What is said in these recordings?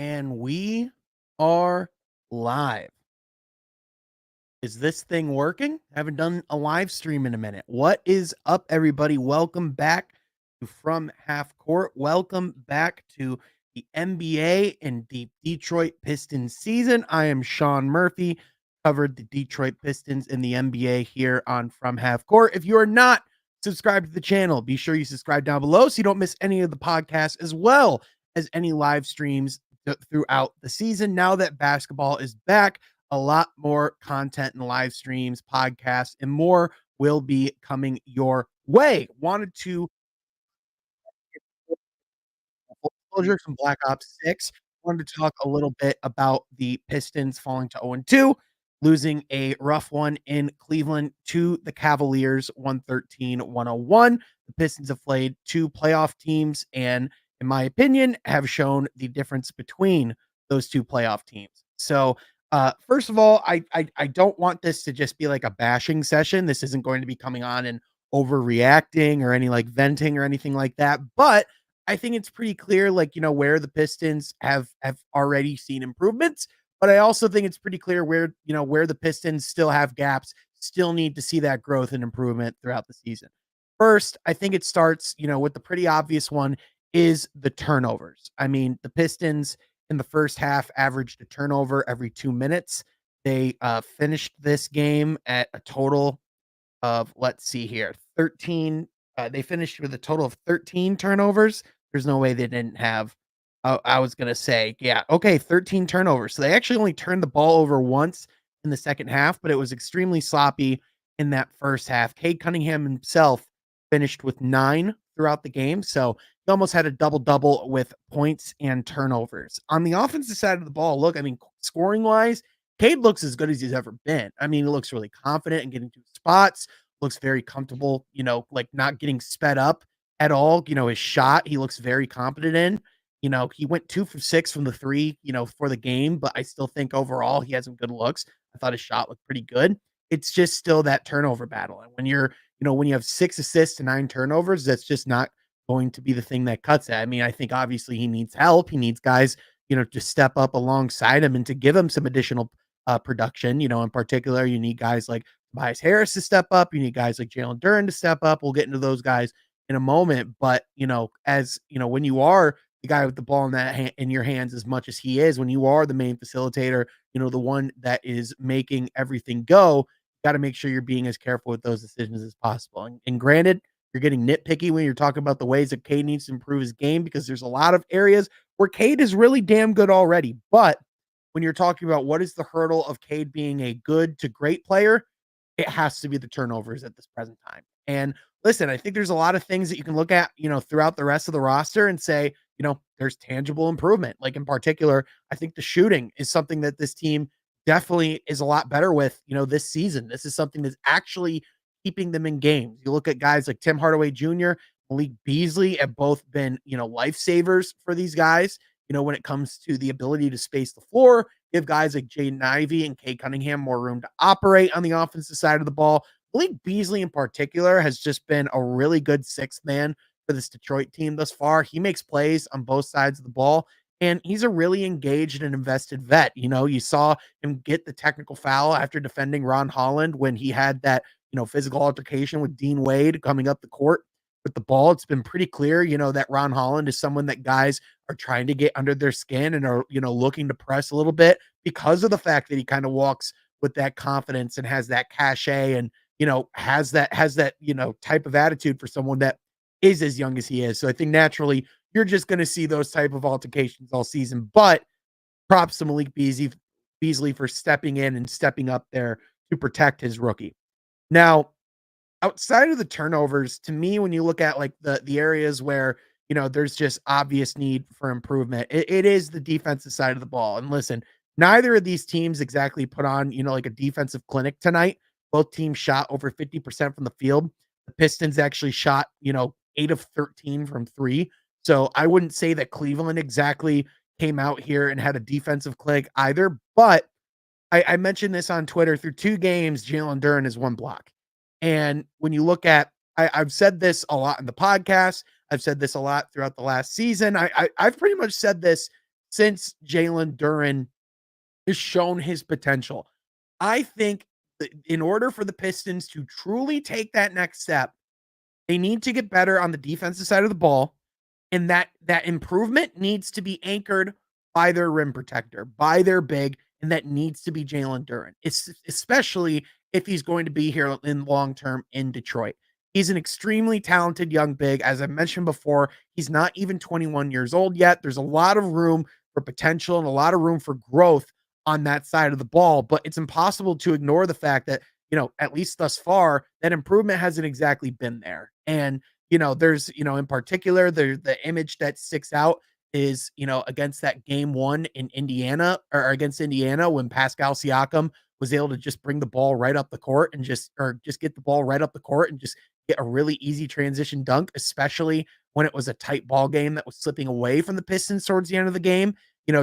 And we are live. Is this thing working? Haven't done a live stream in a minute. What is up, everybody? Welcome back to From Half Court. Welcome back to the NBA and the Detroit Pistons season. I am Sean Murphy, covered the Detroit Pistons in the NBA here on From Half Court. If you are not subscribed to the channel, be sure you subscribe down below so you don't miss any of the podcasts as well as any live streams throughout the season. Now that basketball is back, a lot more content and live streams, podcasts, and more will be coming your way. Wanted to full disclosure from Black Ops 6. Wanted to talk a little bit about the Pistons falling to 0-2, losing a rough one in Cleveland to the Cavaliers 113-101. The Pistons have played two playoff teams and, in my opinion, have shown the difference between those two playoff teams. So, first of all, I don't want this to just be like a bashing session. This isn't going to be coming on and overreacting or any like venting or anything like that. But I think it's pretty clear, like, where the Pistons have already seen improvements, but I also think it's pretty clear where the Pistons still have gaps, still need to see that growth and improvement throughout the season. First, I think it starts, with the pretty obvious one is the turnovers. I mean, the Pistons in the first half averaged a turnover every 2 minutes. They finished this game at a total of, let's see here, 13. They finished with a total of 13 turnovers. There's no way they didn't have. I was gonna say, yeah, okay, 13 turnovers. So they actually only turned the ball over once in the second half, but it was extremely sloppy in that first half. Cade Cunningham himself finished with 9 throughout the game, so he almost had a double double with points and turnovers. On the offensive side of the ball, look, I mean, scoring wise, Cade looks as good as he's ever been. I mean, he looks really confident in getting to spots, looks very comfortable, like not getting sped up at all. His shot, he looks very confident in. He went 2 for 6 from the three, for the game, but I still think overall he has some good looks. I thought his shot looked pretty good. It's just still that turnover battle. And when you have 6 assists to 9 turnovers, that's just not going to be the thing that cuts it. I mean, I think obviously he needs help. He needs guys, to step up alongside him and to give him some additional production. In particular, you need guys like Tobias Harris to step up. You need guys like Jalen Duren to step up. We'll get into those guys in a moment. But, when you are the guy with the ball in your hands as much as he is, when you are the main facilitator, the one that is making everything go, you got to make sure you're being as careful with those decisions as possible. And granted, you're getting nitpicky when you're talking about the ways that Cade needs to improve his game, because there's a lot of areas where Cade is really damn good already. But when you're talking about what is the hurdle of Cade being a good to great player, it has to be the turnovers at this present time. And listen, I think there's a lot of things that you can look at, throughout the rest of the roster and say, there's tangible improvement. Like in particular, I think the shooting is something that this team definitely is a lot better with, this season. This is something that's actually keeping them in games. You look at guys like Tim Hardaway Jr., Malik Beasley have both been, lifesavers for these guys, when it comes to the ability to space the floor, give guys like Jaden Ivey and Cade Cunningham more room to operate on the offensive side of the ball. Malik Beasley in particular has just been a really good sixth man for this Detroit team thus far. He makes plays on both sides of the ball, and he's a really engaged and invested vet. You saw him get the technical foul after defending Ron Holland when he had that, physical altercation with Dean Wade coming up the court with the ball. It's been pretty clear, that Ron Holland is someone that guys are trying to get under their skin and are, looking to press a little bit because of the fact that he kind of walks with that confidence and has that cachet and, has that, type of attitude for someone that is as young as he is. So I think naturally you're just going to see those type of altercations all season, but props to Malik Beasley for stepping in and stepping up there to protect his rookie. Now, outside of the turnovers, to me, when you look at like the areas where, there's just obvious need for improvement, it is the defensive side of the ball. And listen, neither of these teams exactly put on, like a defensive clinic tonight. Both teams shot over 50% from the field. The Pistons actually shot, 8 of 13 from 3. So I wouldn't say that Cleveland exactly came out here and had a defensive clinic either. But I mentioned this on Twitter. Through 2 games, Jalen Duren is 1 block. And when you look at, I've said this a lot in the podcast. I've said this a lot throughout the last season. I've pretty much said this since Jalen Duren has shown his potential. I think that in order for the Pistons to truly take that next step, they need to get better on the defensive side of the ball, and that improvement needs to be anchored by their rim protector, by their big, and that needs to be Jalen Duren, especially if he's going to be here in long term in Detroit. He's an extremely talented young big. As I mentioned before, he's not even 21 years old yet. There's a lot of room for potential and a lot of room for growth on that side of the ball, but it's impossible to ignore the fact that, at least thus far, that improvement hasn't exactly been there. And there's, in particular, the image that sticks out is, against that game one in Indiana or against Indiana when Pascal Siakam was able to just bring the ball right up the court and just get the ball right up the court and just get a really easy transition dunk, especially when it was a tight ball game that was slipping away from the Pistons towards the end of the game.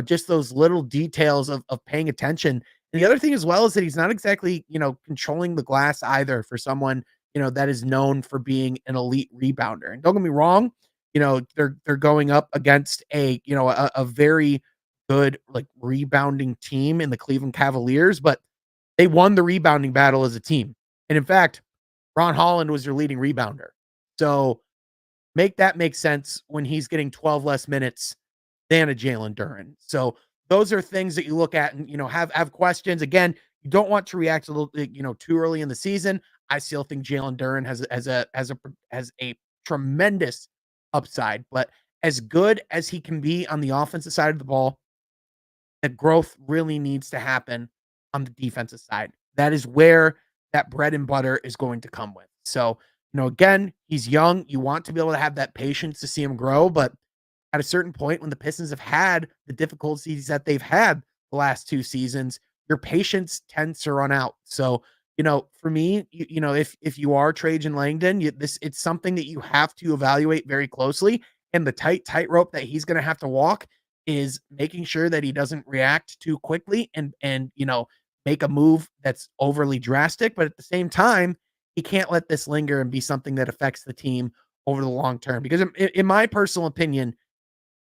Just those little details of paying attention. And the other thing as well is that he's not exactly, controlling the glass either for someone, that is known for being an elite rebounder. And don't get me wrong, they're going up against a very good like rebounding team in the Cleveland Cavaliers, but they won the rebounding battle as a team. And in fact, Ron Holland was your leading rebounder. So make that make sense when he's getting 12 less minutes than a Jalen Duren. So those are things that you look at and have questions. Again, you don't want to react a little too early in the season. I still think Jalen Duren has a tremendous upside, but as good as he can be on the offensive side of the ball, the growth really needs to happen on the defensive side. That is where that bread and butter is going to come with. So, again, he's young. You want to be able to have that patience to see him grow, but at a certain point when the Pistons have had the difficulties that they've had the last 2 seasons, your patience tends to run out. So, for me, if you are Trajan Langdon, it's something that you have to evaluate very closely. And the tightrope that he's going to have to walk is making sure that he doesn't react too quickly and make a move that's overly drastic. But at the same time, he can't let this linger and be something that affects the team over the long term. Because in my personal opinion,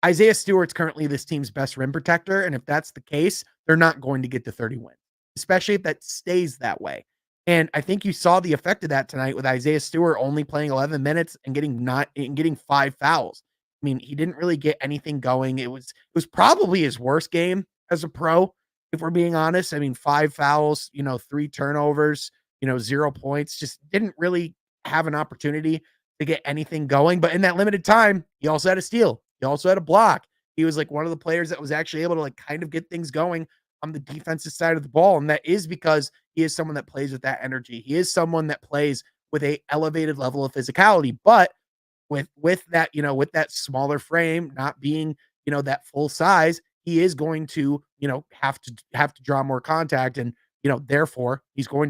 Isaiah Stewart's currently this team's best rim protector, and if that's the case, they're not going to get to 30 wins, especially if that stays that way. And I think you saw the effect of that tonight with Isaiah Stewart only playing 11 minutes and getting 5 fouls. I mean, he didn't really get anything going. It was probably his worst game as a pro, if we're being honest. I mean, 5 fouls, 3 turnovers, 0 points, just didn't really have an opportunity to get anything going. But in that limited time, he also had a steal. He also had a block. He was like one of the players that was actually able to like kind of get things going on the defensive side of the ball. And that is because he is someone that plays with that energy. He is someone that plays with a elevated level of physicality, but with that, with that smaller frame, not being, that full size, he is going to, have to draw more contact. And, therefore he's going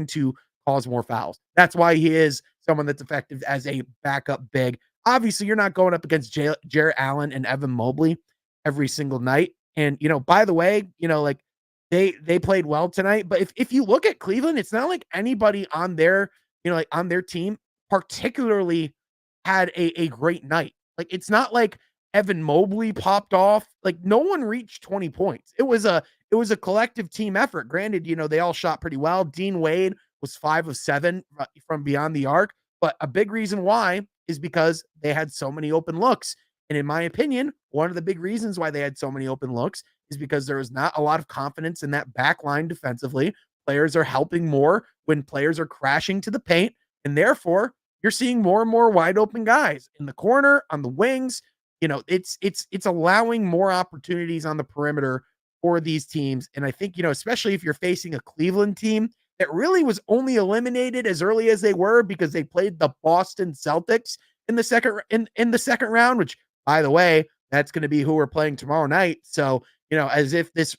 to cause more fouls. That's why he is someone that's effective as a backup big. Obviously, you're not going up against Jarrett Allen and Evan Mobley every single night. And, by the way, like they played well tonight. But if you look at Cleveland, it's not like anybody on their, like on their team particularly had a great night. Like it's not like Evan Mobley popped off. Like no one reached 20 points. It was a collective team effort. Granted, they all shot pretty well. Dean Wade was 5 of 7 from beyond the arc, but a big reason why is because they had so many open looks. And in my opinion, one of the big reasons why they had so many open looks is because there was not a lot of confidence in that back line defensively. Players are helping more when players are crashing to the paint, and therefore you're seeing more and more wide open guys in the corner, on the wings. It's allowing more opportunities on the perimeter for these teams. And I think, especially if you're facing a Cleveland team that really was only eliminated as early as they were because they played the Boston Celtics in the second round, which by the way, that's going to be who we're playing tomorrow night. So, as if this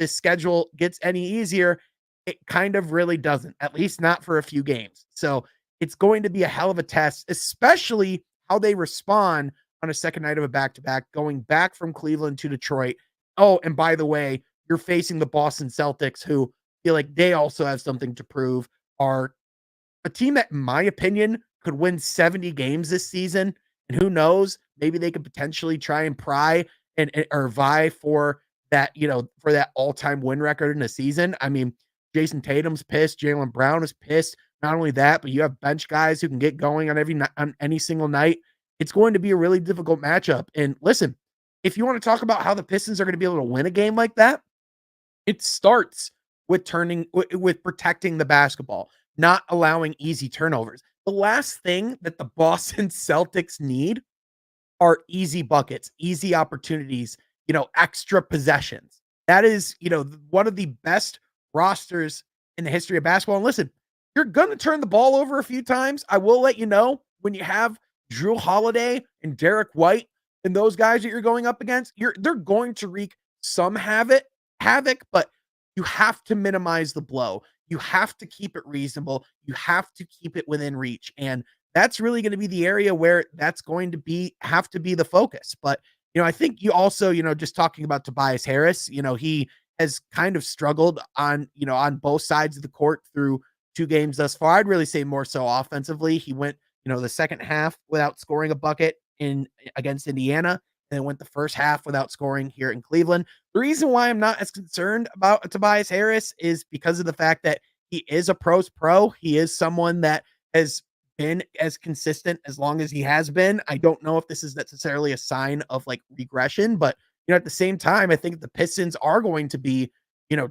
schedule gets any easier, it kind of really doesn't, at least not for a few games. So, it's going to be a hell of a test, especially how they respond on a second night of a back-to-back, going back from Cleveland to Detroit. Oh, and by the way, you're facing the Boston Celtics, who feel like they also have something to prove, are a team that, in my opinion, could win 70 games this season. And who knows, maybe they could potentially try and pry and or vie for that, for that all-time win record in a season. I mean, Jason Tatum's pissed, Jaylen Brown is pissed. Not only that, but you have bench guys who can get going on any single night. It's going to be a really difficult matchup. And listen, if you want to talk about how the Pistons are going to be able to win a game like that, it starts with with protecting the basketball, not allowing easy turnovers. The last thing that the Boston Celtics need are easy buckets, easy opportunities, extra possessions. That is, one of the best rosters in the history of basketball. And listen, you're going to turn the ball over a few times. I will let you know when you have Drew Holiday and Derek White and those guys that you're going up against, they're going to wreak some havoc, but you have to minimize the blow. You have to keep it reasonable. You have to keep it within reach. And that's really going to be the area where that's going to have to be the focus. But, I think you also, just talking about Tobias Harris, he has kind of struggled on both sides of the court through 2 games thus far. I'd really say more so offensively. He went, the second half without scoring a bucket in against Indiana, and then went the first half without scoring here in Cleveland. The reason why I'm not as concerned about Tobias Harris is because of the fact that he is a pro's pro. He is someone that has been as consistent as long as he has been. I don't know if this is necessarily a sign of like regression, but at the same time, I think the Pistons are going to be,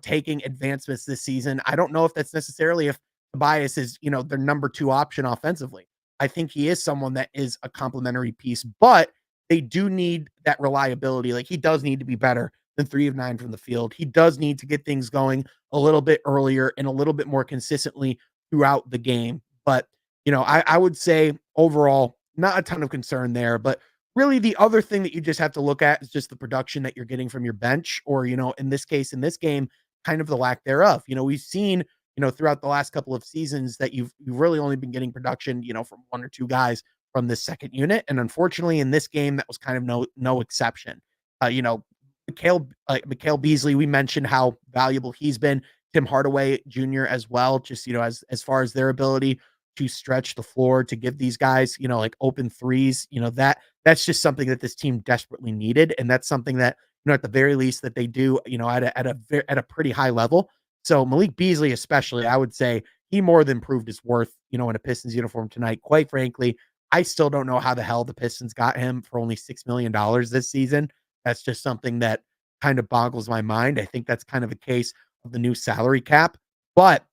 taking advancements this season. I don't know if that's necessarily if Tobias is, their number 2 option offensively. I think he is someone that is a complementary piece, but they do need that reliability. Like he does need to be better than 3 of 9 from the field. He does need to get things going a little bit earlier and a little bit more consistently throughout the game. But, I would say overall, not a ton of concern there, but really the other thing that you just have to look at is just the production that you're getting from your bench, or, in this case, in this game, kind of the lack thereof. We've seen, throughout the last couple of seasons that you've really only been getting production, from 1 or 2 guys from this second unit. And unfortunately, in this game, that was kind of no exception. Mikhail Beasley, we mentioned how valuable he's been. Tim Hardaway Jr. as well, just as far as their ability to stretch the floor, to give these guys, like open threes, that's just something that this team desperately needed. And that's something that, at the very least that they do, at a pretty high level. So Malik Beasley, especially, I would say he more than proved his worth, in a Pistons uniform tonight. Quite frankly, I still don't know how the hell the Pistons got him for only $6 million this season. That's just something that kind of boggles my mind. I think that's kind of a case of the new salary cap. But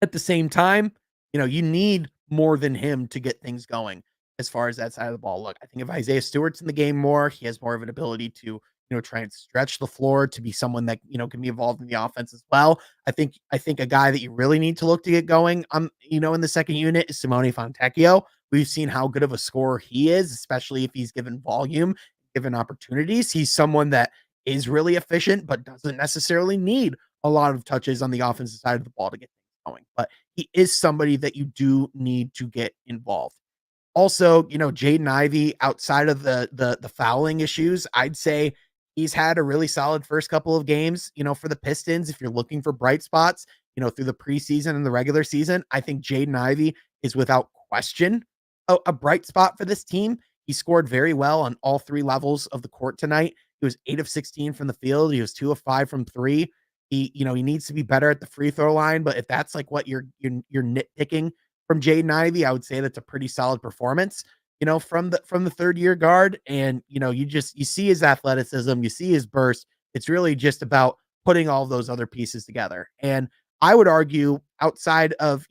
at the same time, you need more than him to get things going as far as that side of the ball. Look, I think if Isaiah Stewart's in the game more, he has more of an ability to, try and stretch the floor, to be someone that, can be involved in the offense as well. I think a guy that you really need to look to get going, in the second unit is Simone Fontecchio. We've seen how good of a scorer he is, especially if he's given volume, given opportunities. He's someone that is really efficient, but doesn't necessarily need a lot of touches on the offensive side of the ball to get things going. But he is somebody that you do need to get involved. Also, Jaden Ivey, outside of the fouling issues, I'd say he's had a really solid first couple of games, for the Pistons. If you're looking for bright spots, through the preseason and the regular season, I think Jaden Ivey is without question a bright spot for this team. He scored very well on all 3 levels of the court tonight. He was 8 of 16 from the field. He was 2 of 5 from 3. He needs to be better at the free throw line, but if that's like what you're nitpicking from Jaden Ivey, I would say that's a pretty solid performance, from the third year guard. And, you see his athleticism, you see his burst. It's really just about putting all those other pieces together. And I would argue outside of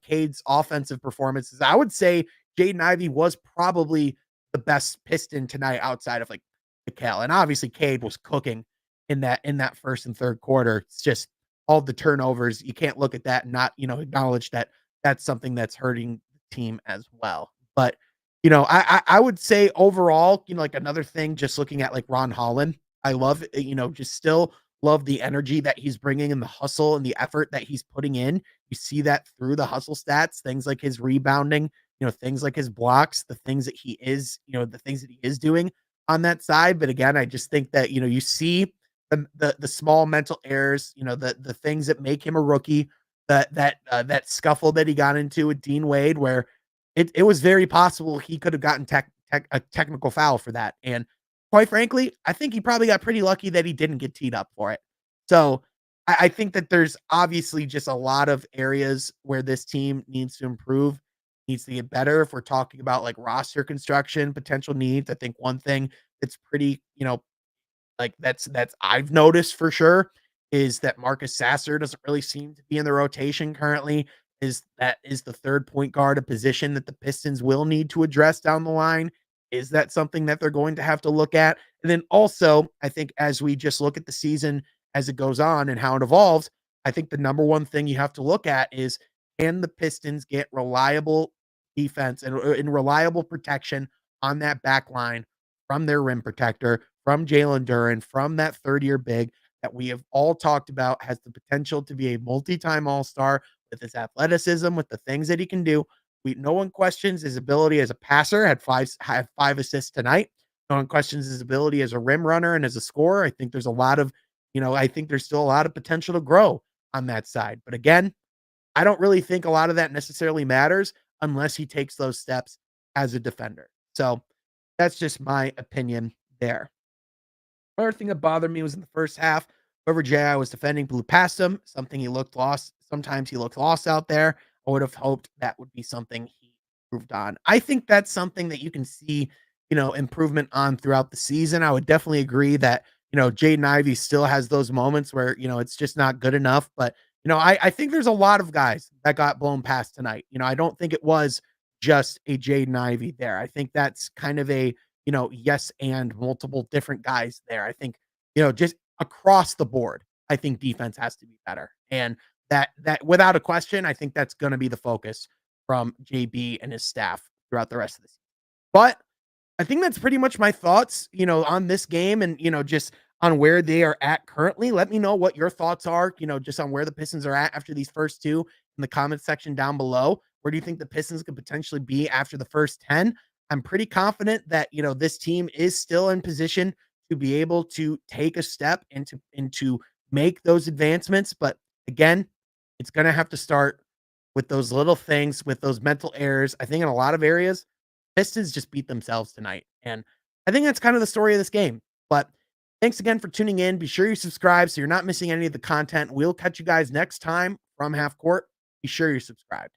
Cade's offensive performances, I would say Jaden Ivey was probably the best Piston tonight outside of like Mikal. And obviously Cade was cooking in that first and third quarter. It's just all the turnovers. You can't look at that and not, acknowledge that that's something that's hurting the team as well. But, I would say overall, like another thing, just looking at like Ron Holland, I love, just still love the energy that he's bringing and the hustle and the effort that he's putting in. You see that through the hustle stats, things like his rebounding, things like his blocks, the things that he is, the things that he is doing on that side. But again, I just think that, you see the small mental errors, the things that make him a rookie, that scuffle that he got into with Dean Wade, where it was very possible he could have gotten a technical foul for that. And quite frankly, I think he probably got pretty lucky that he didn't get teed up for it. So, I think that there's obviously just a lot of areas where this team needs to improve, needs to get better. If we're talking about, like, roster construction, potential needs, I think one thing that's pretty, like, that's I've noticed for sure is that Marcus Sasser doesn't really seem to be in the rotation currently. Is the 3rd point guard a position that the Pistons will need to address down the line? Is that something that they're going to have to look at? And then also, I think as we just look at the season as it goes on and how it evolves, I think the number one thing you have to look at is, can the Pistons get reliable defense and reliable protection on that back line from their rim protector, from Jalen Duren, from that third-year big that we have all talked about has the potential to be a multi-time All-Star with his athleticism, with the things that he can do. No one questions his ability as a passer, had 5 assists tonight. No one questions his ability as a rim runner and as a scorer. I think there's a lot of, I think there's still a lot of potential to grow on that side. But again, I don't really think a lot of that necessarily matters unless he takes those steps as a defender. So that's just my opinion there. Another thing that bothered me was in the first half, whoever J.I. was defending blew past him, something he looked lost. Sometimes he looked lost out there. I would have hoped that would be something he improved on. I think that's something that you can see, improvement on throughout the season. I would definitely agree that, Jaden Ivey still has those moments where, it's just not good enough. But, I think there's a lot of guys that got blown past tonight. I don't think it was just a Jaden Ivey there. I think that's kind of a, yes, and multiple different guys there. I think, just across the board, I think defense has to be better. And that without a question, I think that's going to be the focus from JB and his staff throughout the rest of the season. But I think that's pretty much my thoughts, on this game and, just on where they are at currently. Let me know what your thoughts are, just on where the Pistons are at after these first two in the comment section down below. Where do you think the Pistons could potentially be after the first 10? I'm pretty confident that, this team is still in position to be able to take a step into make those advancements. But again, it's going to have to start with those little things, with those mental errors. I think in a lot of areas, Pistons just beat themselves tonight. And I think that's kind of the story of this game. But thanks again for tuning in. Be sure you subscribe so you're not missing any of the content. We'll catch you guys next time from Half Court. Be sure you're subscribed.